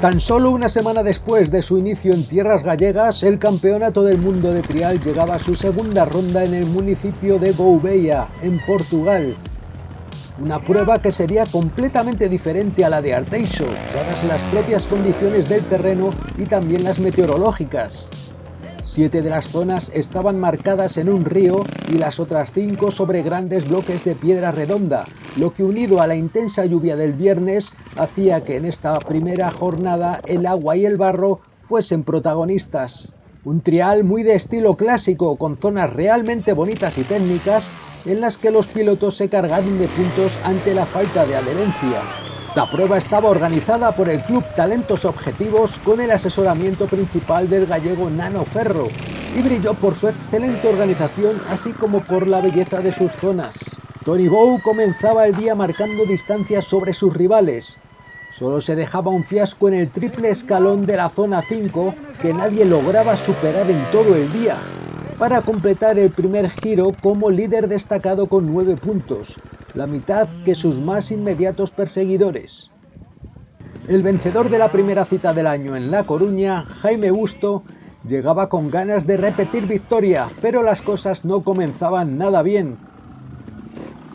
Tan solo una semana después de su inicio en tierras gallegas, el Campeonato del Mundo de Trial llegaba a su segunda ronda en el municipio de Gouveia, en Portugal. Una prueba que sería completamente diferente a la de Arteixo, dadas las propias condiciones del terreno y también las meteorológicas. 7 de las zonas estaban marcadas en un río y las otras 5 sobre grandes bloques de piedra redonda, lo que unido a la intensa lluvia del viernes hacía que en esta primera jornada el agua y el barro fuesen protagonistas. Un trial muy de estilo clásico, con zonas realmente bonitas y técnicas en las que los pilotos se cargaron de puntos ante la falta de adherencia. La prueba estaba organizada por el Club Talentos Objetivos con el asesoramiento principal del gallego Nano Ferro y brilló por su excelente organización así como por la belleza de sus zonas. Tony Bow comenzaba el día marcando distancias sobre sus rivales. Solo se dejaba un fiasco en el triple escalón de la zona 5 que nadie lograba superar en todo el día, para completar el primer giro como líder destacado con 9 puntos, la mitad que sus más inmediatos perseguidores. El vencedor de la primera cita del año en La Coruña, Jaime Busto, llegaba con ganas de repetir victoria, pero las cosas no comenzaban nada bien.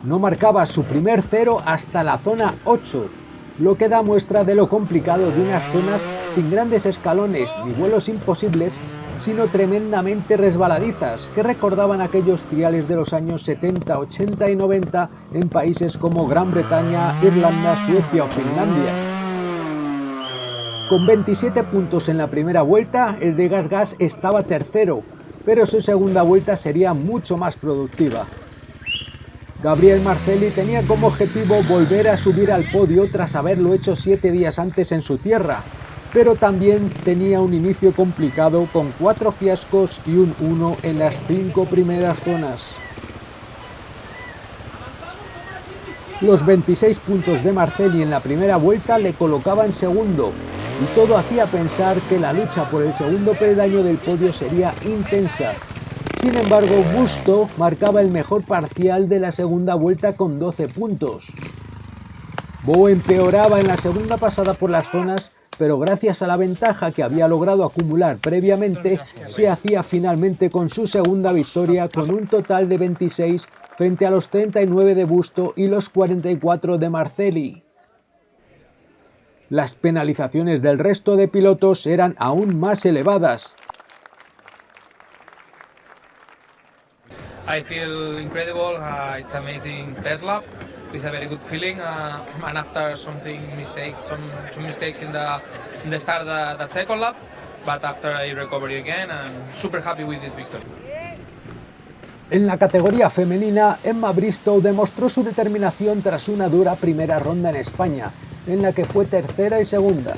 No marcaba su primer cero hasta la zona 8, lo que da muestra de lo complicado de unas zonas sin grandes escalones ni vuelos imposibles, sino tremendamente resbaladizas, que recordaban aquellos triales de los años 70, 80 y 90 en países como Gran Bretaña, Irlanda, Suecia o Finlandia. Con 27 puntos en la primera vuelta, el de GasGas estaba tercero, pero su segunda vuelta sería mucho más productiva. Gabriel Marcelli tenía como objetivo volver a subir al podio tras haberlo hecho 7 días antes en su tierra, pero también tenía un inicio complicado con 4 fiascos y un 1 en las 5 primeras zonas. Los 26 puntos de Marcelli en la primera vuelta le colocaban segundo, y todo hacía pensar que la lucha por el segundo peldaño del podio sería intensa. Sin embargo, Busto marcaba el mejor parcial de la segunda vuelta con 12 puntos. Bow empeoraba en la segunda pasada por las zonas, pero gracias a la ventaja que había logrado acumular previamente, se hacía finalmente con su segunda victoria con un total de 26 frente a los 39 de Busto y los 44 de Marcelli. Las penalizaciones del resto de pilotos eran aún más elevadas. I feel incredible. It's amazing first lap. It's a very good feeling. And after some mistakes in the start the second lap, but after I recovered again, I'm super happy with this victory. En la categoría femenina, Emma Bristow demostró su determinación tras una dura primera ronda en España, en la que fue tercera y segunda.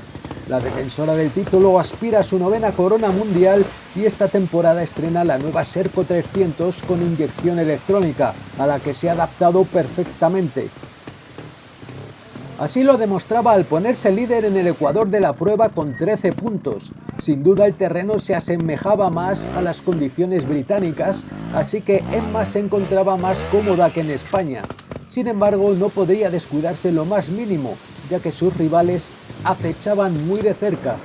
La defensora del título aspira a su 9ª corona mundial y esta temporada estrena la nueva Serco 300 con inyección electrónica, a la que se ha adaptado perfectamente. Así lo demostraba al ponerse líder en el ecuador de la prueba con 13 puntos. Sin duda el terreno se asemejaba más a las condiciones británicas, así que Emma se encontraba más cómoda que en España. Sin embargo, no podría descuidarse lo más mínimo, ya que sus rivales acechaban muy de cerca.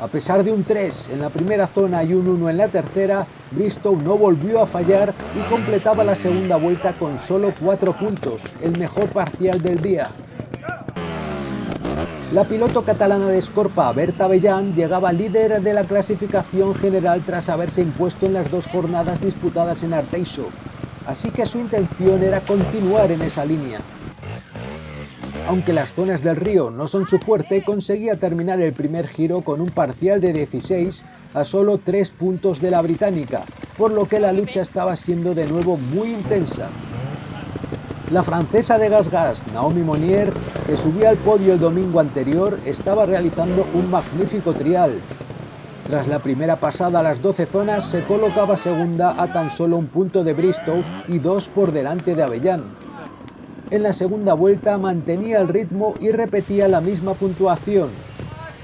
A pesar de un 3 en la primera zona y un 1 en la tercera, Bristow no volvió a fallar y completaba la segunda vuelta con solo 4 puntos, el mejor parcial del día. La piloto catalana de Escorpa, Berta Bellán, llegaba líder de la clasificación general tras haberse impuesto en las 2 jornadas disputadas en Arteixo, así que su intención era continuar en esa línea. Aunque las zonas del río no son su fuerte, conseguía terminar el primer giro con un parcial de 16 a solo 3 puntos de la británica, por lo que la lucha estaba siendo de nuevo muy intensa. La francesa de GasGas, Naomi Monnier, que subía al podio el domingo anterior, estaba realizando un magnífico trial. Tras la primera pasada a las 12 zonas, se colocaba segunda a tan solo 1 punto de Bristow y 2 por delante de Abellán. En la segunda vuelta mantenía el ritmo y repetía la misma puntuación.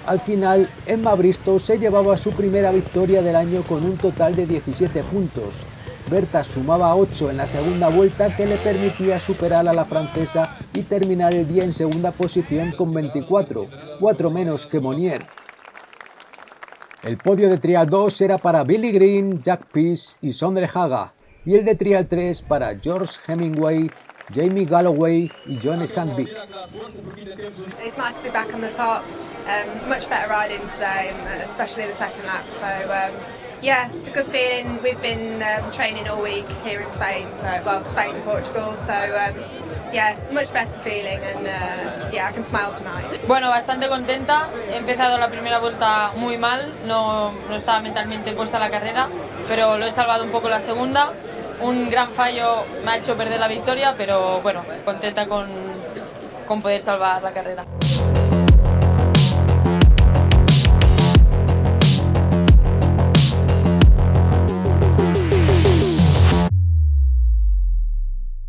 Al final, Emma Bristow se llevaba su primera victoria del año con un total de 17 puntos. Berta sumaba 8 en la segunda vuelta, que le permitía superar a la francesa y terminar el día en segunda posición con 24, 4 menos que Monnier. El podio de Trial 2 era para Billy Green, Jack Pease y Sondre Haga, y el de Trial 3 para George Hemingway, Jamie Galloway y John Sandvik. It's nice to be back on the top. Much better riding today, especially the second lap. So yeah, a good feeling. We've been training all week here in Spain, Spain and Portugal. So yeah, much better feeling, and yeah, I can smile tonight. Bueno, bastante contenta. He empezado la primera vuelta muy mal, no estaba mentalmente puesta a la carrera, pero lo he salvado un poco la segunda. Un gran fallo me ha hecho perder la victoria, pero bueno, contenta con poder salvar la carrera.